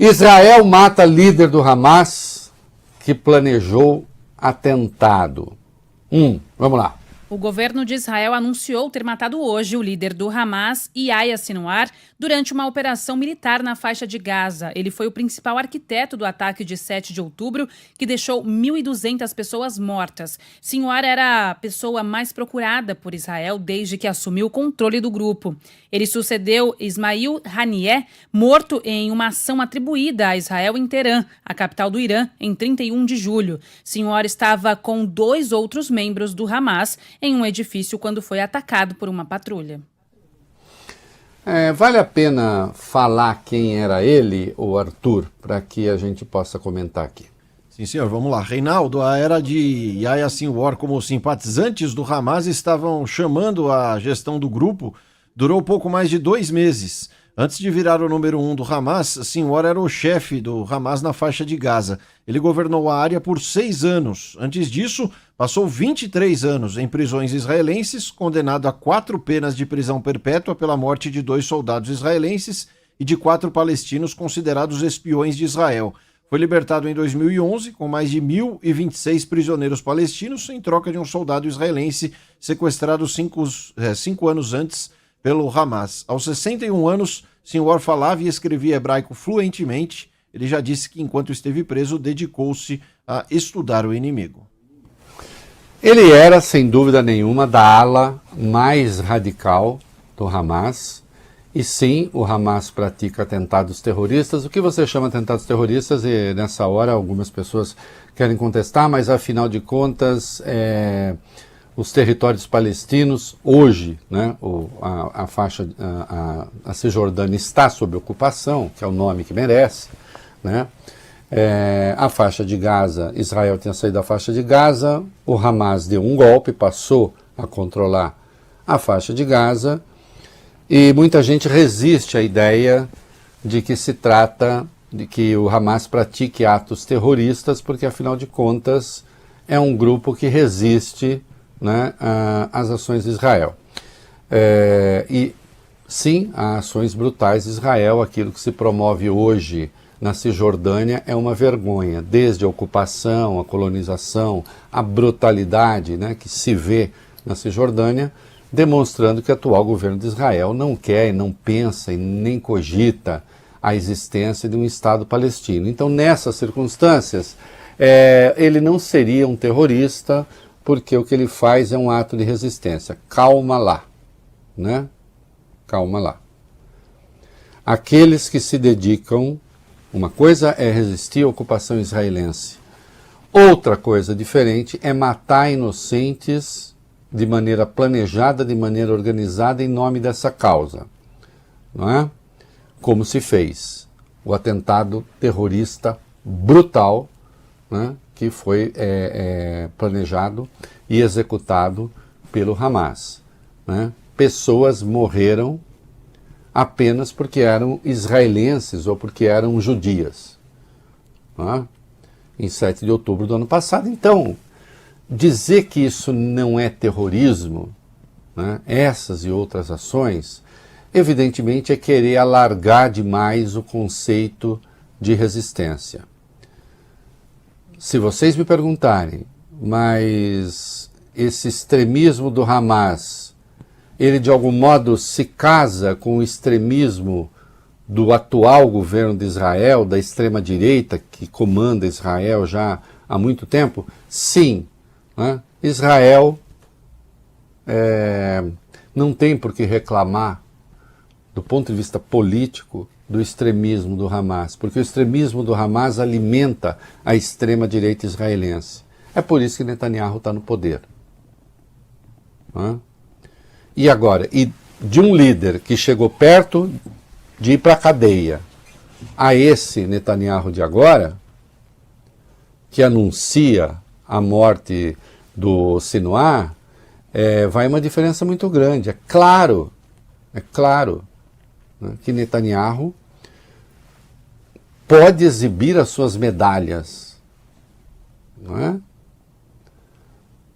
Israel mata líder do Hamas que planejou atentado. Vamos lá. O governo de Israel anunciou ter matado hoje o líder do Hamas, Yahya Sinwar, durante uma operação militar na faixa de Gaza. Ele foi o principal arquiteto do ataque de 7 de outubro, que deixou 1.200 pessoas mortas. Sinwar era a pessoa mais procurada por Israel desde que assumiu o controle do grupo. Ele sucedeu Ismail Haniyeh, morto em uma ação atribuída a Israel em Teherã, a capital do Irã, em 31 de julho. Sinwar estava com 2 outros membros do Hamas em um edifício quando foi atacado por uma patrulha. Vale a pena falar quem era ele, ou Arthur, para que a gente possa comentar aqui. Sim, senhor, vamos lá. Reinaldo, a era de Yahya Sinwar como simpatizantes do Hamas estavam chamando a gestão do grupo, durou pouco mais de 2 meses. Antes de virar o número 1 do Hamas, Sinwar era o chefe do Hamas na faixa de Gaza. Ele governou a área por 6 anos. Antes disso, passou 23 anos em prisões israelenses, condenado a 4 penas de prisão perpétua pela morte de 2 soldados israelenses e de 4 palestinos considerados espiões de Israel. Foi libertado em 2011 com mais de 1.026 prisioneiros palestinos em troca de um soldado israelense sequestrado 5 anos antes pelo Hamas. Aos 61 anos, Sinwar falava e escrevia hebraico fluentemente. Ele já disse que enquanto esteve preso, dedicou-se a estudar o inimigo. Ele era, sem dúvida nenhuma, da ala mais radical do Hamas. E sim, o Hamas pratica atentados terroristas. O que você chama de atentados terroristas? E nessa hora algumas pessoas querem contestar, mas afinal de contas, os territórios palestinos, hoje, né, a Cisjordânia está sob ocupação, que é o nome que merece, né? A faixa de Gaza, Israel tinha saído da faixa de Gaza, o Hamas deu um golpe, passou a controlar a faixa de Gaza, e muita gente resiste à ideia de que se trata de que o Hamas pratique atos terroristas, porque afinal de contas é um grupo que resiste, né, às ações de Israel. E sim, há ações brutais de Israel. Aquilo que se promove hoje na Cisjordânia é uma vergonha, desde a ocupação, a colonização, a brutalidade, né, que se vê na Cisjordânia, demonstrando que o atual governo de Israel não quer e não pensa e nem cogita a existência de um Estado palestino. Então, nessas circunstâncias, ele não seria um terrorista, porque o que ele faz é um ato de resistência. Calma lá, né? Calma lá. Aqueles que se dedicam, uma coisa é resistir à ocupação israelense, outra coisa diferente é matar inocentes de maneira planejada, de maneira organizada, em nome dessa causa, não é? Como se fez o atentado terrorista brutal, né, que foi planejado e executado pelo Hamas, né? Pessoas morreram apenas porque eram israelenses ou porque eram judias, né, em 7 de outubro do ano passado. Então, dizer que isso não é terrorismo, né, essas e outras ações, evidentemente é querer alargar demais o conceito de resistência. Se vocês me perguntarem, mas esse extremismo do Hamas, ele de algum modo se casa com o extremismo do atual governo de Israel, da extrema-direita que comanda Israel já há muito tempo? Sim. Né? Israel não tem por que reclamar, do ponto de vista político, do extremismo do Hamas, porque o extremismo do Hamas alimenta a extrema-direita israelense. É por isso que Netanyahu está no poder. Né? E agora, de um líder que chegou perto de ir para a cadeia, a esse Netanyahu de agora, que anuncia a morte do Sinwar, vai uma diferença muito grande. É claro, né, que Netanyahu pode exibir as suas medalhas, não é?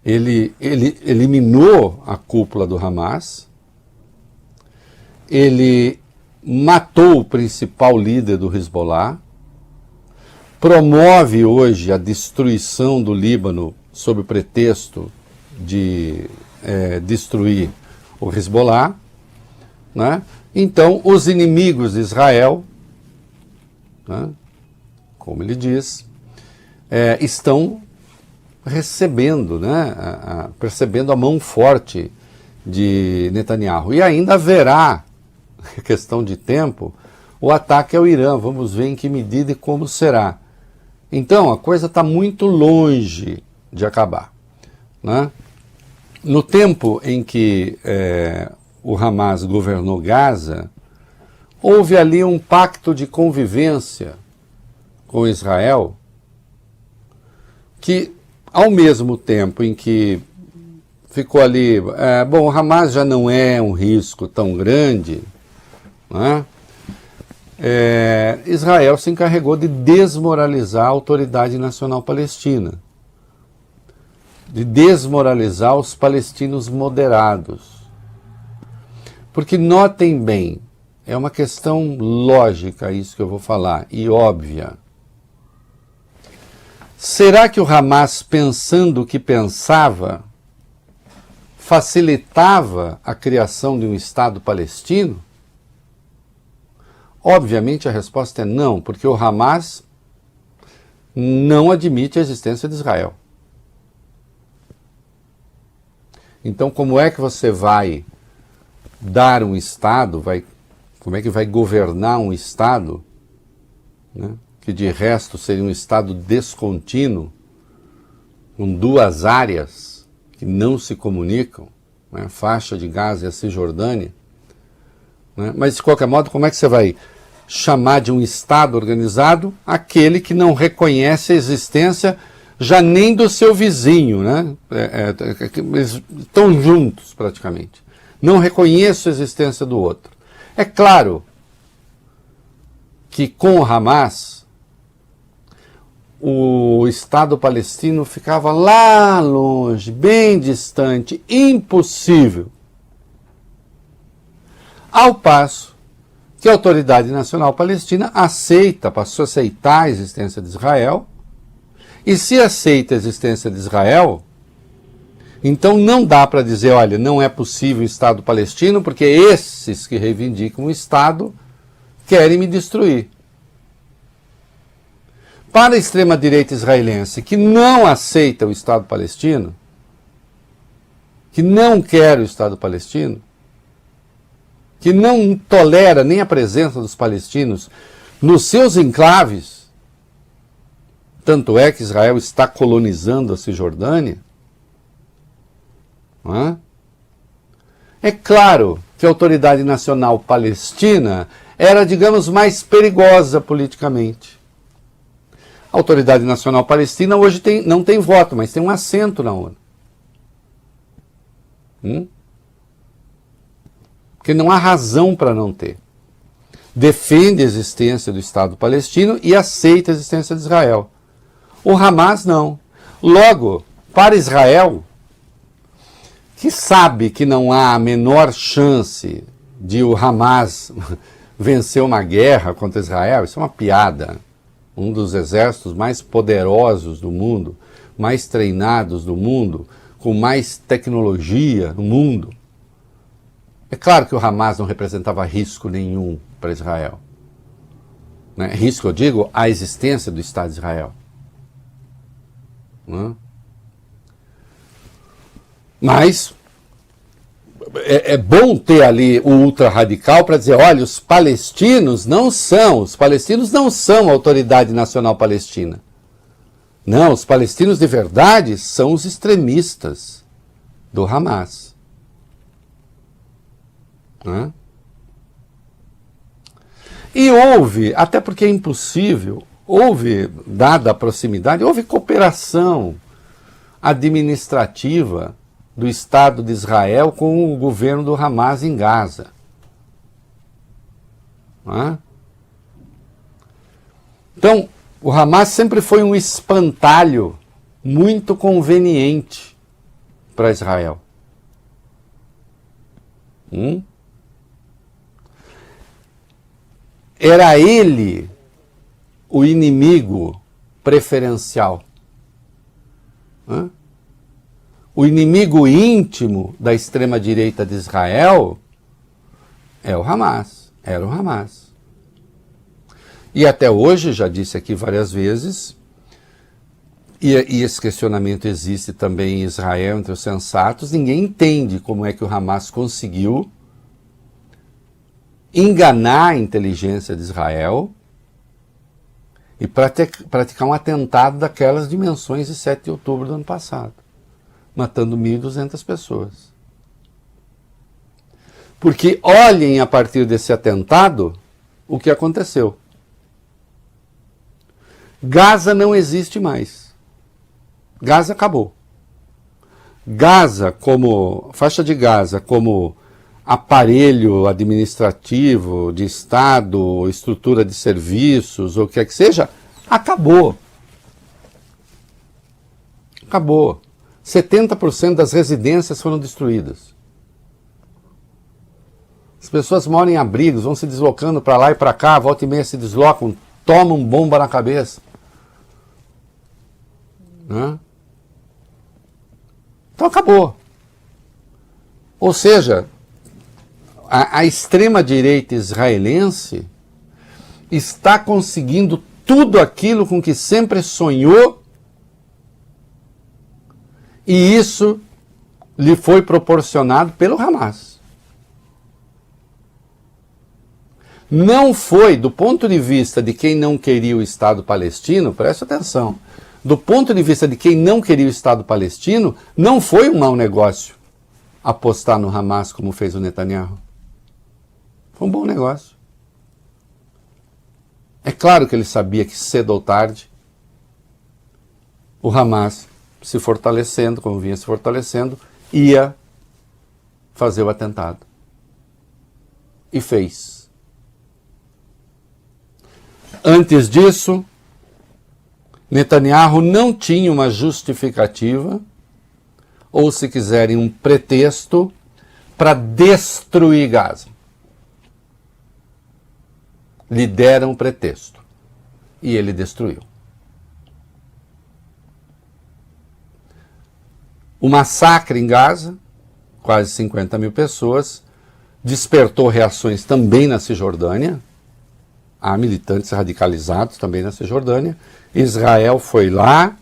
Ele eliminou a cúpula do Hamas, ele matou o principal líder do Hezbollah, promove hoje a destruição do Líbano sob o pretexto de destruir o Hezbollah, né? Então, os inimigos de Israel, né, como ele diz, estão recebendo, né, percebendo a mão forte de Netanyahu. E ainda haverá, questão de tempo, o ataque ao Irã. Vamos ver em que medida e como será. Então, a coisa está muito longe de acabar, né? No tempo em que o Hamas governou Gaza, houve ali um pacto de convivência com Israel que, ao mesmo tempo em que ficou ali, o Hamas já não é um risco tão grande, né? Israel se encarregou de desmoralizar a Autoridade Nacional Palestina, de desmoralizar os palestinos moderados. Porque notem bem, é uma questão lógica isso que eu vou falar, e óbvia. Será que o Hamas, pensando o que pensava, facilitava a criação de um Estado palestino? Obviamente a resposta é não, porque o Hamas não admite a existência de Israel. Então, como é que você vai dar um Estado, como é que vai governar um Estado, né, que de resto seria um Estado descontínuo, com duas áreas que não se comunicam, né, faixa de Gaza e a Cisjordânia, né? Mas, de qualquer modo, como é que você vai chamar de um Estado organizado aquele que não reconhece a existência já nem do seu vizinho, né? Eles estão juntos praticamente. Não reconheço a existência do outro. É claro que com o Hamas, o Estado palestino ficava lá longe, bem distante, impossível. Ao passo que a Autoridade Nacional Palestina passou a aceitar a existência de Israel. E se aceita a existência de Israel, então não dá para dizer, olha, não é possível o Estado palestino, porque esses que reivindicam o Estado querem me destruir. Para a extrema-direita israelense, que não aceita o Estado palestino, que não quer o Estado palestino, que não tolera nem a presença dos palestinos nos seus enclaves, tanto é que Israel está colonizando a Cisjordânia, não é? É claro que a Autoridade Nacional Palestina era, digamos, mais perigosa politicamente. A Autoridade Nacional Palestina hoje não tem voto, mas tem um assento na ONU. Porque não há razão para não ter. Defende a existência do Estado palestino e aceita a existência de Israel. O Hamas não. Logo, para Israel, que sabe que não há a menor chance de o Hamas vencer uma guerra contra Israel, isso é uma piada. Um dos exércitos mais poderosos do mundo, mais treinados do mundo, com mais tecnologia no mundo. É claro que o Hamas não representava risco nenhum para Israel. Né? Risco, eu digo, a existência do Estado de Israel. Mas é bom ter ali o ultra-radical para dizer, olha, os palestinos não são a Autoridade Nacional Palestina. Não, os palestinos de verdade são os extremistas do Hamas. E houve, até porque é impossível, dada a proximidade, houve cooperação administrativa do Estado de Israel com o governo do Hamas em Gaza. Então, o Hamas sempre foi um espantalho muito conveniente para Israel. Era ele o inimigo preferencial. Hã? O inimigo íntimo da extrema-direita de Israel é o Hamas, era o Hamas. E até hoje, já disse aqui várias vezes, e esse questionamento existe também em Israel, entre os sensatos, ninguém entende como é que o Hamas conseguiu enganar a inteligência de Israel e praticar um atentado daquelas dimensões de 7 de outubro do ano passado, matando 1.200 pessoas. Porque olhem a partir desse atentado o que aconteceu. Gaza não existe mais. Gaza acabou. Gaza, como faixa de Gaza, como aparelho administrativo de Estado, estrutura de serviços, ou o que é que seja, acabou. Acabou. 70% das residências foram destruídas. As pessoas moram em abrigos, vão se deslocando para lá e para cá, volta e meia se deslocam, tomam bomba na cabeça. Né? Então acabou. Ou seja, a extrema-direita israelense está conseguindo tudo aquilo com que sempre sonhou, e isso lhe foi proporcionado pelo Hamas. Não foi, do ponto de vista de quem não queria o Estado palestino, preste atenção, do ponto de vista de quem não queria o Estado palestino, não foi um mau negócio apostar no Hamas como fez o Netanyahu. Foi um bom negócio. É claro que ele sabia que cedo ou tarde o Hamas, se fortalecendo, como vinha se fortalecendo, ia fazer o atentado. E fez. Antes disso, Netanyahu não tinha uma justificativa, ou se quiserem, um pretexto, para destruir Gaza. Lhe deram um pretexto. E ele destruiu. O massacre em Gaza, quase 50 mil pessoas, despertou reações também na Cisjordânia. Há militantes radicalizados também na Cisjordânia. Israel foi lá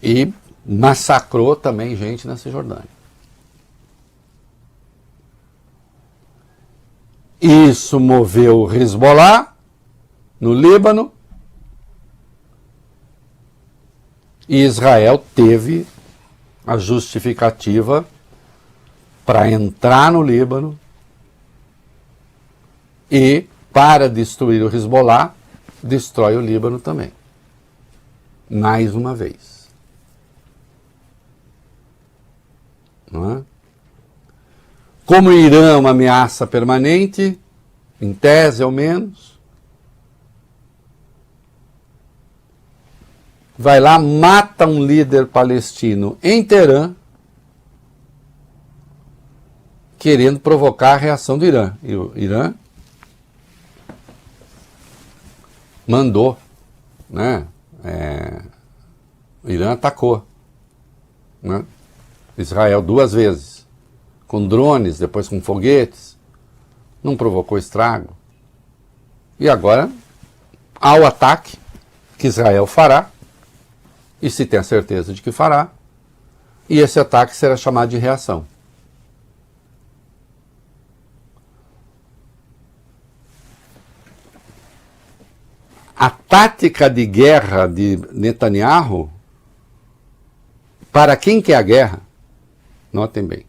e massacrou também gente na Cisjordânia. Isso moveu o Hezbollah no Líbano, e Israel teve a justificativa para entrar no Líbano e, para destruir o Hezbollah, destrói o Líbano também. Mais uma vez. Não é? Como o Irã é uma ameaça permanente, em tese ao menos, vai lá, mata um líder palestino em Teherã, querendo provocar a reação do Irã. E o Irã mandou, né? O Irã atacou, né? Israel 2 vezes, com drones, depois com foguetes, não provocou estrago. E agora há o ataque que Israel fará, e se tem a certeza de que fará, e esse ataque será chamado de reação. A tática de guerra de Netanyahu, para quem quer a guerra, notem bem,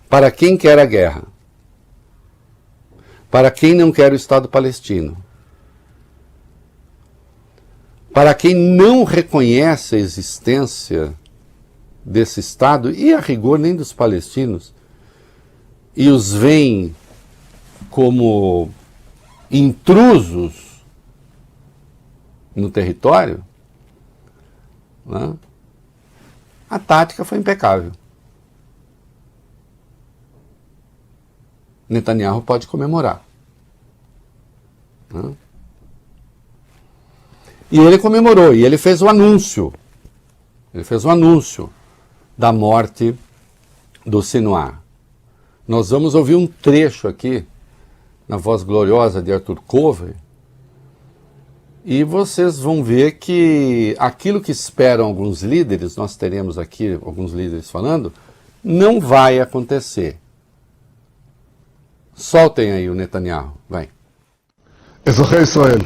para quem quer a guerra, para quem não quer o Estado palestino, para quem não reconhece a existência desse Estado, e a rigor nem dos palestinos, e os veem como intrusos no território, né? A tática foi impecável. Netanyahu pode comemorar. Né? E ele comemorou, e ele fez o anúncio. Ele fez o anúncio da morte do Sinwar. Nós vamos ouvir um trecho aqui, na voz gloriosa de Arthur Kovler, e vocês vão ver que aquilo que esperam alguns líderes, nós teremos aqui alguns líderes falando, não vai acontecer. Soltem aí o Netanyahu, vai. אזרחי ישראל,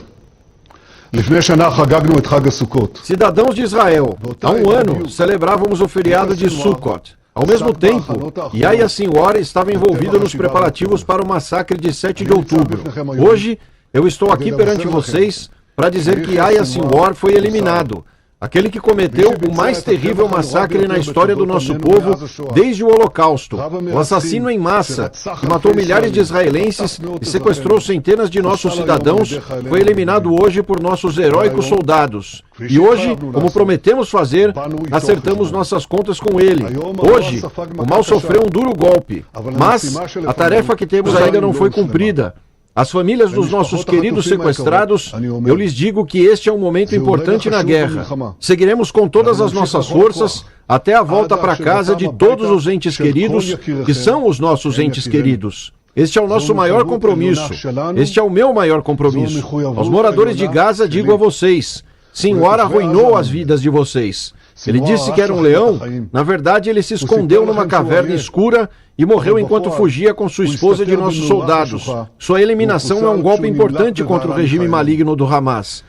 לפני שנה חגגנו את חג הסוכות. Cidadãos de Israel, há um ano celebrávamos o feriado de Sukkot. Ao mesmo tempo, Yahya Sinwar estava envolvido nos preparativos para o massacre de 7 de outubro. Hoje, eu estou aqui perante vocês para dizer que Yahya Sinwar foi eliminado. Aquele que cometeu o mais terrível massacre na história do nosso povo desde o Holocausto. O assassino em massa, que matou milhares de israelenses e sequestrou centenas de nossos cidadãos, foi eliminado hoje por nossos heróicos soldados. E hoje, como prometemos fazer, acertamos nossas contas com ele. Hoje, o mal sofreu um duro golpe, mas a tarefa que temos ainda não foi cumprida. As famílias dos nossos queridos sequestrados, eu lhes digo que este é um momento importante na guerra. Seguiremos com todas as nossas forças até a volta para casa de todos os entes queridos, que são os nossos entes queridos. Este é o nosso maior compromisso. Este é o meu maior compromisso. Aos moradores de Gaza, digo a vocês, Sinwar arruinou as vidas de vocês. Ele disse que era um leão, na verdade ele se escondeu numa caverna escura e morreu enquanto fugia com sua esposa e de nossos soldados. Sua eliminação é um golpe importante contra o regime maligno do Hamas.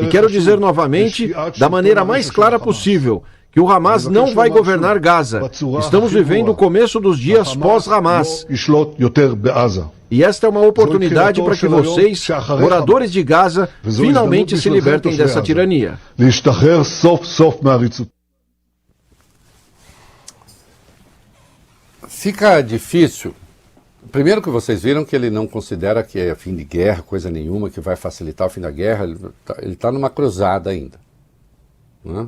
E quero dizer novamente, da maneira mais clara possível, que o Hamas não vai governar Gaza. Estamos vivendo o começo dos dias pós-Hamas. E esta é uma oportunidade para que vocês, moradores de Gaza, finalmente se libertem dessa tirania. Fica difícil. Primeiro que vocês viram que ele não considera que é fim de guerra, coisa nenhuma, que vai facilitar o fim da guerra. Ele está numa cruzada ainda. Não é?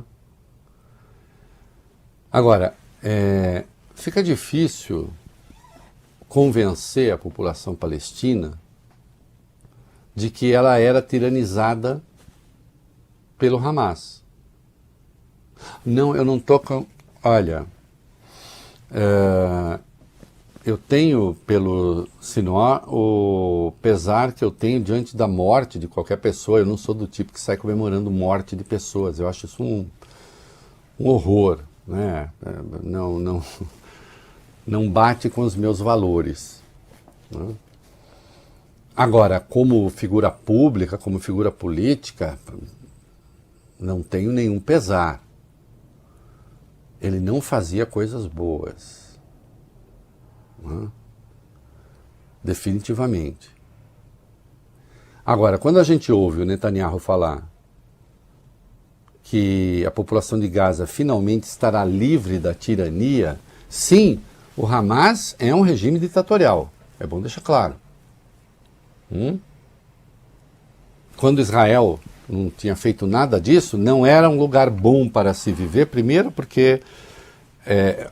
Agora, fica difícil convencer a população palestina de que ela era tiranizada pelo Hamas. Não, eu não estou... Olha, eu tenho pelo Sinwar o pesar que eu tenho diante da morte de qualquer pessoa. Eu não sou do tipo que sai comemorando morte de pessoas. Eu acho isso um horror, né? Não bate com os meus valores, né? Agora, como figura pública, como figura política, não tenho nenhum pesar. Ele não fazia coisas boas, né? Definitivamente. Agora, quando a gente ouve o Netanyahu falar que a população de Gaza finalmente estará livre da tirania, sim, o Hamas é um regime ditatorial, é bom deixar claro. Quando Israel não tinha feito nada disso, não era um lugar bom para se viver, primeiro porque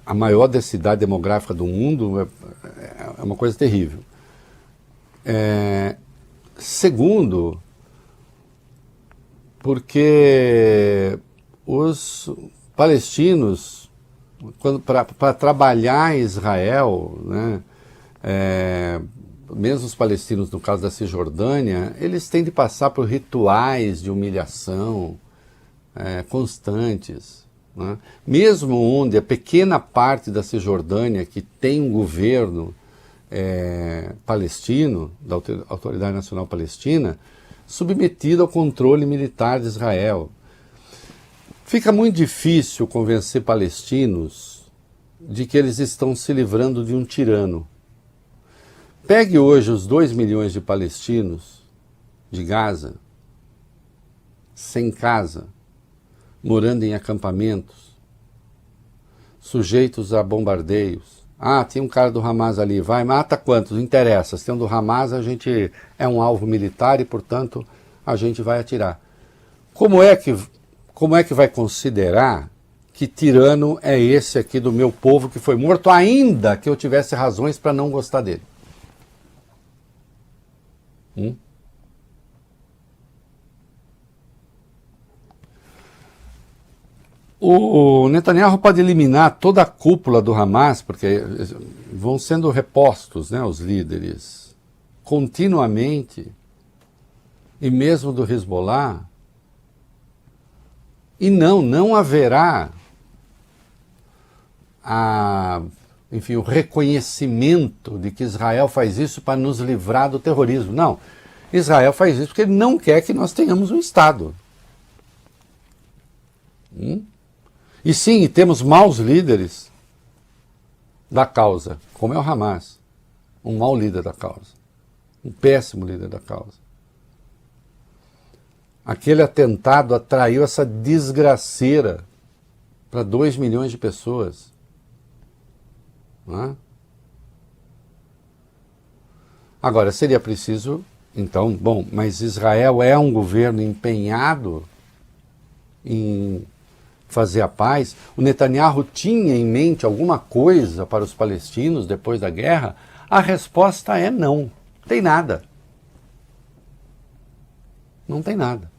a maior densidade demográfica do mundo é uma coisa terrível. Segundo, porque os palestinos, para trabalhar em Israel, né, mesmo os palestinos, no caso da Cisjordânia, eles têm de passar por rituais de humilhação constantes, né? Mesmo onde a pequena parte da Cisjordânia que tem um governo palestino, da Autoridade Nacional Palestina, submetido ao controle militar de Israel. Fica muito difícil convencer palestinos de que eles estão se livrando de um tirano. Pegue hoje os 2 milhões de palestinos de Gaza, sem casa, morando em acampamentos, sujeitos a bombardeios. Ah, tem um cara do Hamas ali, vai, mata quantos? Não interessa, se tem um do Hamas, a gente é um alvo militar e, portanto, a gente vai atirar. Como é que vai considerar que tirano é esse aqui do meu povo que foi morto, ainda que eu tivesse razões para não gostar dele? O Netanyahu pode eliminar toda a cúpula do Hamas, porque vão sendo repostos, né, os líderes continuamente, e mesmo do Hezbollah, e não haverá o reconhecimento de que Israel faz isso para nos livrar do terrorismo. Não, Israel faz isso porque ele não quer que nós tenhamos um Estado. E sim, temos maus líderes da causa, como é o Hamas, um mau líder da causa, um péssimo líder da causa. Aquele atentado atraiu essa desgraceira para 2 milhões de pessoas. Não é? Agora, seria preciso, então, mas Israel é um governo empenhado em fazer a paz. O Netanyahu tinha em mente alguma coisa para os palestinos depois da guerra? A resposta é não. Tem nada. Não tem nada.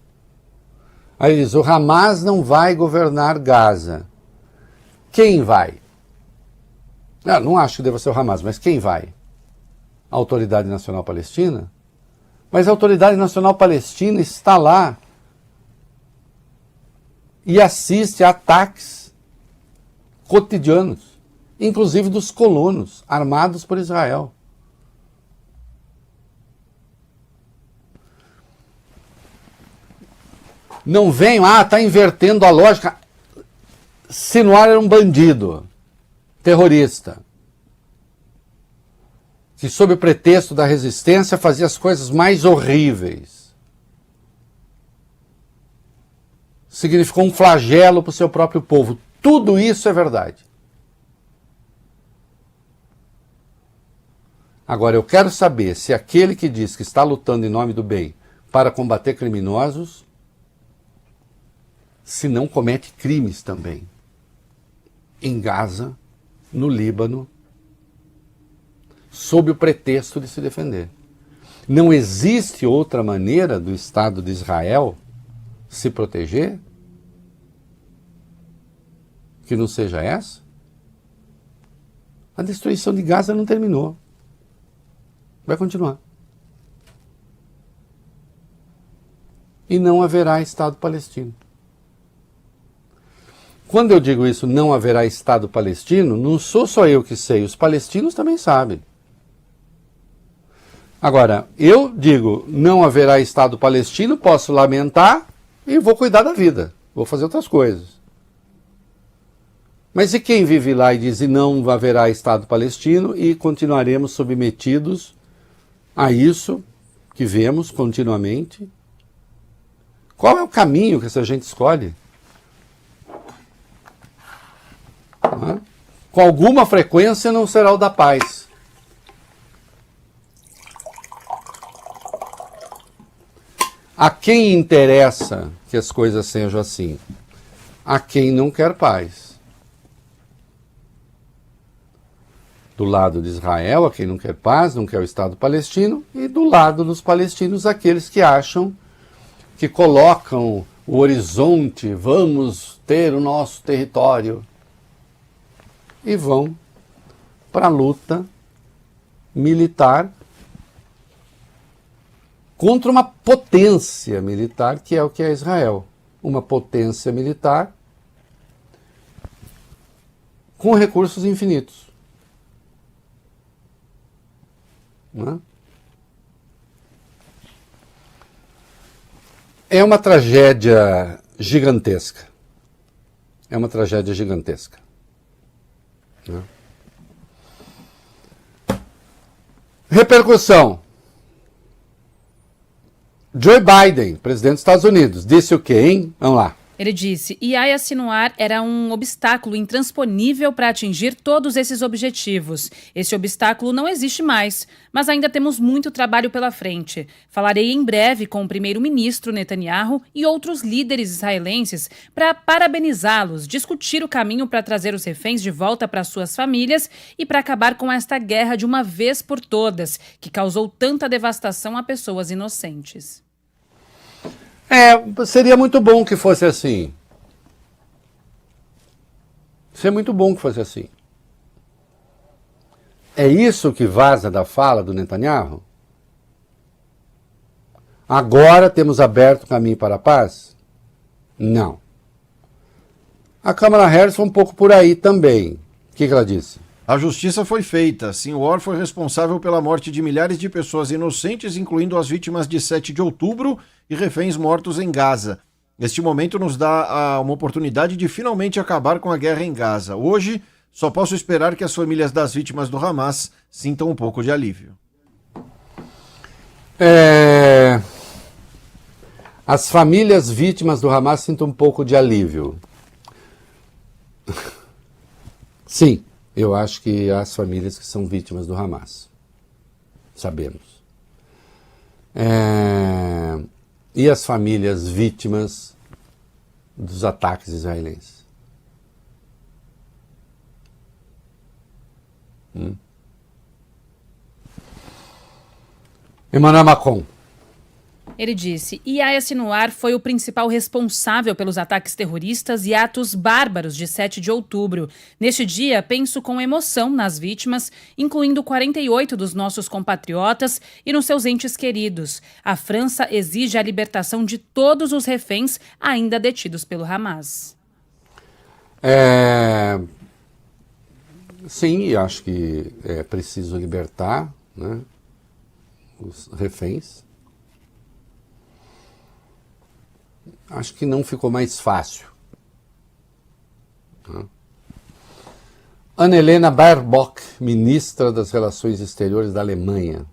Aí ele diz, o Hamas não vai governar Gaza. Quem vai? Não acho que deva ser o Hamas, mas quem vai? A Autoridade Nacional Palestina? Mas a Autoridade Nacional Palestina está lá e assiste a ataques cotidianos, inclusive dos colonos armados por Israel. Não venham, está invertendo a lógica. Sinwar era um bandido, terrorista, que sob o pretexto da resistência fazia as coisas mais horríveis. Significou um flagelo para o seu próprio povo. Tudo isso é verdade. Agora, eu quero saber se aquele que diz que está lutando em nome do bem para combater criminosos, se não comete crimes também. Em Gaza, no Líbano, sob o pretexto de se defender. Não existe outra maneira do Estado de Israel se proteger que não seja essa? A destruição de Gaza não terminou. Vai continuar. E não haverá Estado palestino. Quando eu digo isso, não haverá Estado palestino, não sou só eu que sei, os palestinos também sabem. Agora, eu digo, não haverá Estado palestino, posso lamentar e vou cuidar da vida, vou fazer outras coisas. Mas e quem vive lá e diz, não haverá Estado palestino e continuaremos submetidos a isso que vemos continuamente? Qual é o caminho que essa gente escolhe? Com alguma frequência não será o da paz. A quem interessa que as coisas sejam assim? A quem não quer paz. Do lado de Israel, a quem não quer paz, não quer o Estado palestino, e do lado dos palestinos, aqueles que acham, que colocam o horizonte, vamos ter o nosso território, e vão para a luta militar contra uma potência militar, que é o que é Israel. Uma potência militar com recursos infinitos. Não é? É uma tragédia gigantesca. É uma tragédia gigantesca. Não é? Repercussão. Joe Biden, presidente dos Estados Unidos, disse o quê, hein? Vamos lá. Ele disse, Yahya Sinwar era um obstáculo intransponível para atingir todos esses objetivos. Esse obstáculo não existe mais, mas ainda temos muito trabalho pela frente. Falarei em breve com o primeiro-ministro Netanyahu e outros líderes israelenses para parabenizá-los, discutir o caminho para trazer os reféns de volta para suas famílias e para acabar com esta guerra de uma vez por todas, que causou tanta devastação a pessoas inocentes. Seria muito bom que fosse assim. Seria muito bom que fosse assim. É isso que vaza da fala do Netanyahu? Agora temos aberto o caminho para a paz? Não. A Kamala Harris foi um pouco por aí também. O que ela disse? A justiça foi feita. Sinwar foi responsável pela morte de milhares de pessoas inocentes, incluindo as vítimas de 7 de outubro e reféns mortos em Gaza. Este momento nos dá uma oportunidade de finalmente acabar com a guerra em Gaza. Hoje, só posso esperar que as famílias das vítimas do Hamas sintam um pouco de alívio. As famílias vítimas do Hamas sintam um pouco de alívio. Sim, eu acho que há as famílias que são vítimas do Hamas. Sabemos. E as famílias vítimas dos ataques israelenses? Emmanuel Macron. Ele disse: Yahya Sinwar foi o principal responsável pelos ataques terroristas e atos bárbaros de 7 de outubro. Neste dia, penso com emoção nas vítimas, incluindo 48 dos nossos compatriotas e nos seus entes queridos. A França exige a libertação de todos os reféns ainda detidos pelo Hamas. Sim, acho que é preciso libertar, né, os reféns. Acho que não ficou mais fácil. Annalena Baerbock, ministra das Relações Exteriores da Alemanha.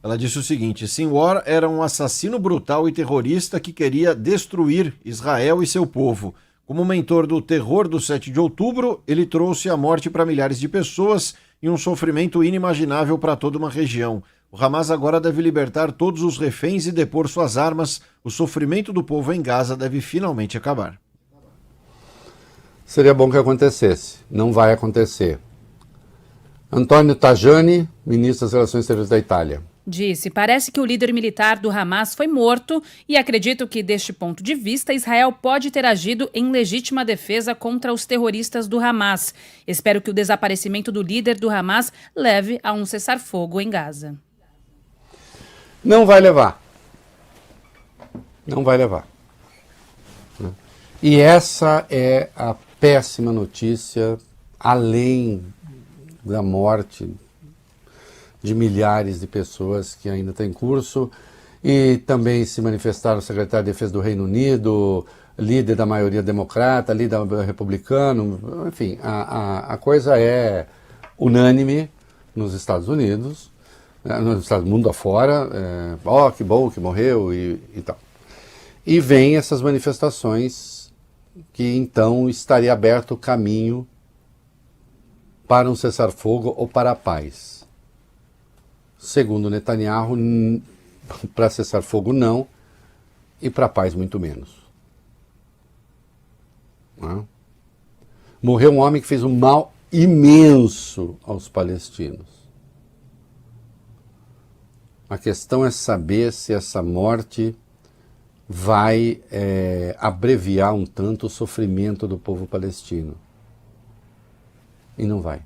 Ela disse o seguinte: Sinwar era um assassino brutal e terrorista que queria destruir Israel e seu povo. Como mentor do terror do 7 de outubro, ele trouxe a morte para milhares de pessoas e um sofrimento inimaginável para toda uma região. O Hamas agora deve libertar todos os reféns e depor suas armas. O sofrimento do povo em Gaza deve finalmente acabar. Seria bom que acontecesse. Não vai acontecer. Antônio Tajani, ministro das Relações Exteriores da Itália. Disse: parece que o líder militar do Hamas foi morto e acredito que, deste ponto de vista, Israel pode ter agido em legítima defesa contra os terroristas do Hamas. Espero que o desaparecimento do líder do Hamas leve a um cessar-fogo em Gaza. Não vai levar. Não vai levar. E essa é a péssima notícia, além da morte de milhares de pessoas que ainda está em curso, e também se manifestaram o secretário de Defesa do Reino Unido, líder da maioria democrata, líder republicano, enfim, a coisa é unânime nos Estados Unidos, no mundo afora, que bom que morreu e tal. E vem essas manifestações que então estaria aberto o caminho para um cessar-fogo ou para a paz. Segundo Netanyahu, para cessar-fogo não, e para a paz muito menos. Morreu um homem que fez um mal imenso aos palestinos. A questão é saber se essa morte vai abreviar um tanto o sofrimento do povo palestino. E não vai.